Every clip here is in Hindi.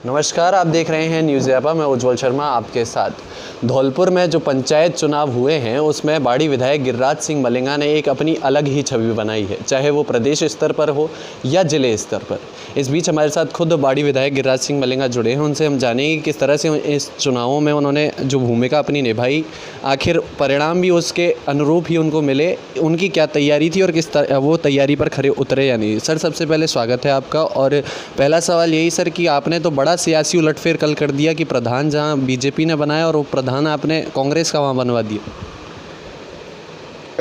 नमस्कार, आप देख रहे हैं न्यूज़ यापा। मैं उज्ज्वल शर्मा आपके साथ। धौलपुर में जो पंचायत चुनाव हुए हैं उसमें बाड़ी विधायक गिरिराज सिंह मलिंगा ने एक अपनी अलग ही छवि बनाई है, चाहे वो प्रदेश स्तर पर हो या जिले स्तर पर। इस बीच हमारे साथ खुद बाड़ी विधायक गिरिराज सिंह मलिंगा जुड़े हैं। उनसे हम जानेंगे कि किस तरह से इस चुनावों में उन्होंने जो भूमिका अपनी निभाई, आखिर परिणाम भी उसके अनुरूप ही उनको मिले, उनकी क्या तैयारी थी और किस तरह वो तैयारी पर खरे उतरे या नहीं। सर, सबसे पहले स्वागत है आपका। और पहला सवाल यही सर कि आपने तो बड़ा सियासी उलटफेर कल कर दिया कि प्रधान जहां बीजेपी ने बनाया और वो प्रधान आपने कांग्रेस का वहां बनवा दिया।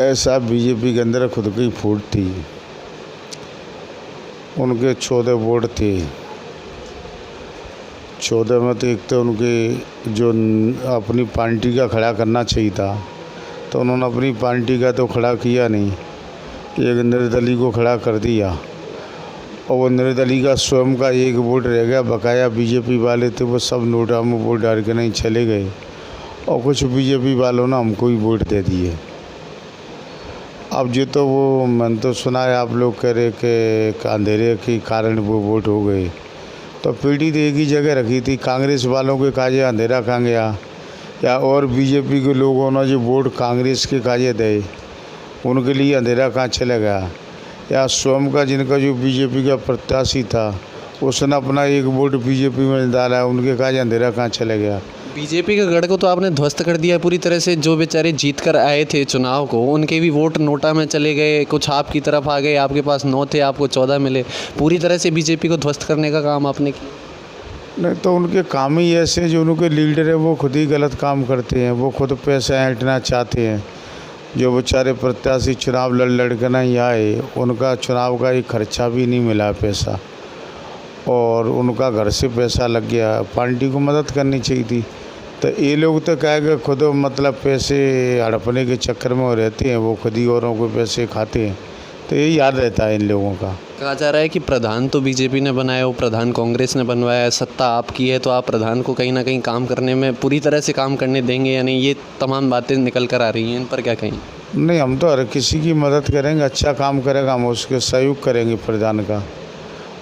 ऐसा बीजेपी के अंदर खुद की फूट थी। उनके 14 वोट थे। 14 में तो एक तो उनके जो अपनी पार्टी का खड़ा करना चाहिए था तो उन्होंने अपनी पार्टी का तो खड़ा किया नहीं, एक निर्दलीय को खड़ा कर दिया और वो निर्दलीय का स्वयं का एक वोट रह गया। बकाया बीजेपी वाले थे वो सब नोटा में वोट डाल के नहीं चले गए और कुछ बीजेपी वालों ने हमको ही वोट दे दिए। अब जो तो वो मैंने तो सुना है आप लोग कह रहे कि अंधेरे के कारण वो वोट हो गए, तो पीढ़ी तो एक ही जगह रखी थी। कांग्रेस वालों के काजे अंधेरा कहाँ गया, या और बीजेपी के लोगों ने जो वोट कांग्रेस के काजे दे उनके लिए अंधेरा कहाँ चला गया, या स्वयं का जिनका जो बीजेपी का प्रत्याशी था उसने अपना एक वोट बीजेपी में डाला, उनके काजे अंधेरा कहाँ चला गया। बीजेपी के गढ़ को तो आपने ध्वस्त कर दिया पूरी तरह से। जो बेचारे जीत कर आए थे चुनाव को, उनके भी वोट नोटा में चले गए, कुछ आपकी तरफ आ गए। आपके पास 9 थे, आपको 14 मिले। पूरी तरह से बीजेपी को ध्वस्त करने का काम आपने किया। नहीं तो उनके काम ही ऐसे, जो उनके लीडर है वो खुद ही गलत काम करते हैं, वो खुद पैसे ऐंठना चाहते हैं। जो बेचारे प्रत्याशी चुनाव लड़ के नहीं आए, उनका चुनाव का एक खर्चा भी नहीं मिला पैसा, और उनका घर से पैसा लग गया। पार्टी को मदद करनी चाहिए थी। तो ये लोग तो कहेंगे खुद मतलब पैसे हड़पने के चक्कर में रहते हैं, वो खुद ही औरों को पैसे खाते हैं। तो यही याद रहता है इन लोगों का। कहा जा रहा है कि प्रधान तो बीजेपी ने बनाया, वो प्रधान कांग्रेस ने बनवाया है, सत्ता आपकी है, तो आप प्रधान को कहीं ना कहीं काम करने में पूरी तरह से काम करने देंगे या नहीं। ये तमाम बातें निकल कर आ रही हैं, इन पर क्या कहें। नहीं, हम तो हर किसी की मदद करेंगे। अच्छा काम करेगा हम उसके सहयोग करेंगे प्रधान का,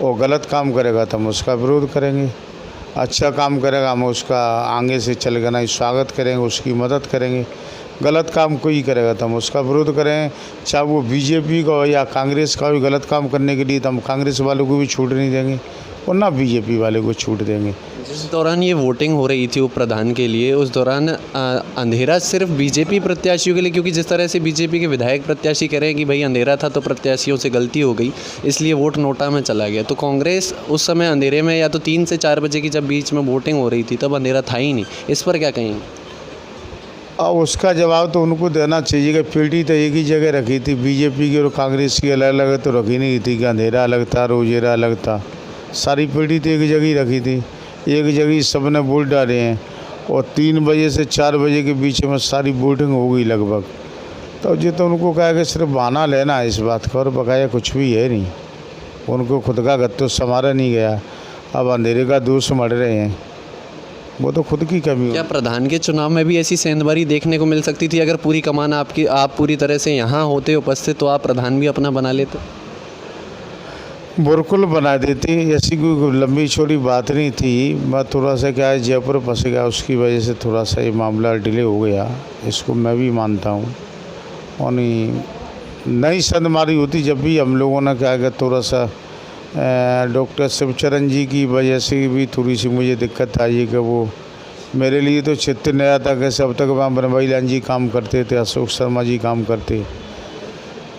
और गलत काम करेगा तो हम उसका विरोध करेंगे। अच्छा काम करेगा हम उसका आगे से चल कर नहीं स्वागत करेंगे, उसकी मदद करेंगे। गलत काम कोई करेगा तो हम उसका विरोध करें, चाहे वो बीजेपी का हो या कांग्रेस का हो। गलत काम करने के लिए तो हम कांग्रेस वालों को भी छूट नहीं देंगे और ना बीजेपी वाले को छूट देंगे। जिस दौरान ये वोटिंग हो रही थी उप प्रधान के लिए, उस दौरान अंधेरा सिर्फ बीजेपी प्रत्याशियों के लिए, क्योंकि जिस तरह से बीजेपी के विधायक प्रत्याशी कह रहे हैं कि भाई अंधेरा था तो प्रत्याशियों से गलती हो गई, इसलिए वोट नोटा में चला गया। तो कांग्रेस उस समय अंधेरे में, या तो 3 से 4 बजे की जब बीच में वोटिंग हो रही थी तब अंधेरा था ही नहीं। इस पर क्या कहेंगे। और उसका जवाब तो उनको देना चाहिए कि पीढ़ी तो एक ही जगह रखी थी। बीजेपी की और कांग्रेस की अलग अलग तो रखी नहीं थी कि अंधेरा अलग था रोजेरा अलग था। सारी पीढ़ी तो एक जगह ही रखी थी, एक जगह सब ने वोट डाले हैं, और 3 बजे से 4 बजे के बीच में सारी वोटिंग हो गई लगभग। तो ये तो उनको कहा कि सिर्फ बहाना लेना है इस बात का, और बकाया कुछ भी है नहीं। उनको खुद का घर तो संवारा नहीं गया, अब अंधेरे का दोष मर रहे हैं, वो तो खुद की कमी है। क्या प्रधान के चुनाव में भी ऐसी सेंधबारी देखने को मिल सकती थी? अगर पूरी कमान आप पूरी तरह से यहाँ होते उपस्थित, तो आप प्रधान भी अपना बना लेते। बिल्कुल बना देती, ऐसी कोई लंबी छोटी बात नहीं थी। मैं थोड़ा सा क्या है जयपुर फंस गया, उसकी वजह से थोड़ा सा ये मामला डिले हो गया, इसको मैं भी मानता हूँ। और नई संदमारी होती जब भी हम लोगों ने क्या कि थोड़ा सा डॉक्टर शिवचरण जी की वजह से भी थोड़ी सी मुझे दिक्कत आई है कि वो मेरे लिए तो क्षेत्र नया था। कैसे अब तक वहाँ बनवाई लाल जी काम करते थे, अशोक शर्मा जी काम करते,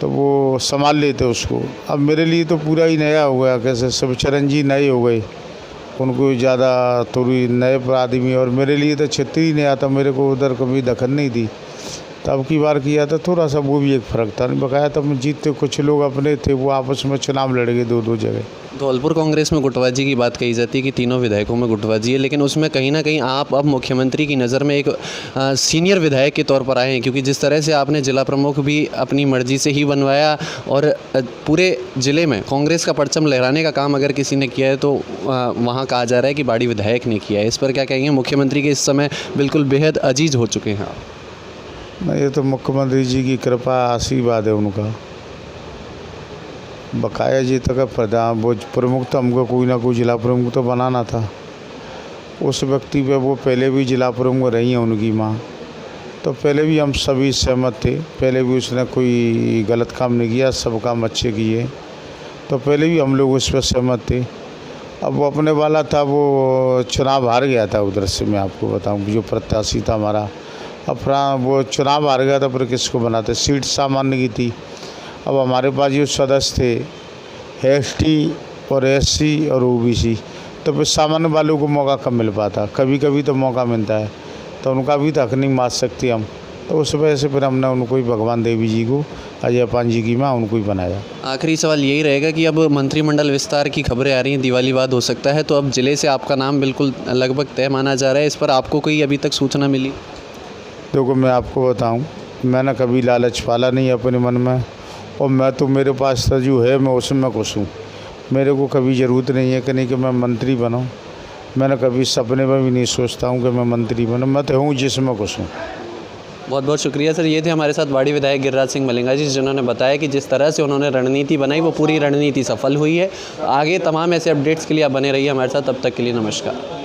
तो वो संभाल लेते उसको। अब मेरे लिए तो पूरा ही नया हो गया। कैसे शिवचरण जी नए हो गए, उनको ज़्यादा थोड़ी नए आदमी, और मेरे लिए तो क्षेत्र ही नया था, मेरे को उधर कभी दखल नहीं दी। तब की बार किया था थोड़ा सा, वो भी एक फ़र्क था। बकाया तब जीतते कुछ लोग अपने थे, वो आपस में चुनाव लड़ गए 2-2 जगह। धौलपुर कांग्रेस में गुटबाजी की बात कही जाती है कि तीनों विधायकों में गुटबाजी है, लेकिन उसमें कहीं ना कहीं आप अब मुख्यमंत्री की नज़र में एक सीनियर विधायक के तौर पर आए हैं, क्योंकि जिस तरह से आपने जिला प्रमुख भी अपनी मर्जी से ही बनवाया, और पूरे ज़िले में कांग्रेस का परचम लहराने का काम अगर किसी ने किया है तो वहाँ कहा जा रहा है कि बाड़ी विधायक ने किया है। इस पर क्या कहेंगे। मुख्यमंत्री के इस समय बिल्कुल बेहद अजीज हो चुके हैं आप। नहीं, ये तो मुख्यमंत्री जी की कृपा आशीर्वाद है उनका। बकाया जी तक प्रधान वो प्रमुख तो हमको कोई ना कोई जिला प्रमुख तो बनाना था। उस व्यक्ति पे वो पहले भी जिला प्रमुख रही हैं उनकी माँ, तो पहले भी हम सभी सहमत थे। पहले भी उसने कोई गलत काम नहीं किया, सब काम अच्छे किए, तो पहले भी हम लोग उस पर सहमत थे। अब वो अपने वाला था, वो चुनाव हार गया था उधर से। मैं आपको बताऊं, जो प्रत्याशी था हमारा, अब वो चुनाव हार गया था, पर किसको बनाते, सीट सामान्य की थी। अब हमारे पास जो सदस्य थे एसटी और एससी और ओबीसी, तो फिर सामान्य वालों को मौका कम मिल पाता, कभी कभी तो मौका मिलता है, तो उनका भी तो हक नहीं मार सकते हम। तो उस वजह से फिर हमने उनको ही, भगवान देवी जी को, अजय पान जी की माँ, उनको ही बनाया। आखिरी सवाल यही रहेगा कि अब मंत्रिमंडल विस्तार की खबरें आ रही हैं, दिवाली बाद हो सकता है, तो अब ज़िले से आपका नाम बिल्कुल लगभग तय माना जा रहा है। इस पर आपको कोई अभी तक सूचना मिली? देखो, मैं आपको बताऊं, मैंने कभी लालच पाला नहीं अपने मन में, और मैं तो, मेरे पास तो जो है मैं उसमें खुश हूँ। मेरे को कभी ज़रूरत नहीं है कि मैं मंत्री बनाऊं। मैंने कभी सपने में भी नहीं सोचता हूँ कि मैं मंत्री बनूं। मैं तो हूँ जिसमें खुश हूँ। बहुत बहुत शुक्रिया सर। ये थे हमारे साथ वाड़ी विधायक गिरिराज सिंह मलिंगा जी, जिन्होंने बताया कि जिस तरह से उन्होंने रणनीति बनाई वो पूरी रणनीति सफल हुई है। आगे तमाम ऐसे अपडेट्स के लिए आप बने रहिए हमारे साथ। तब तक के लिए नमस्कार।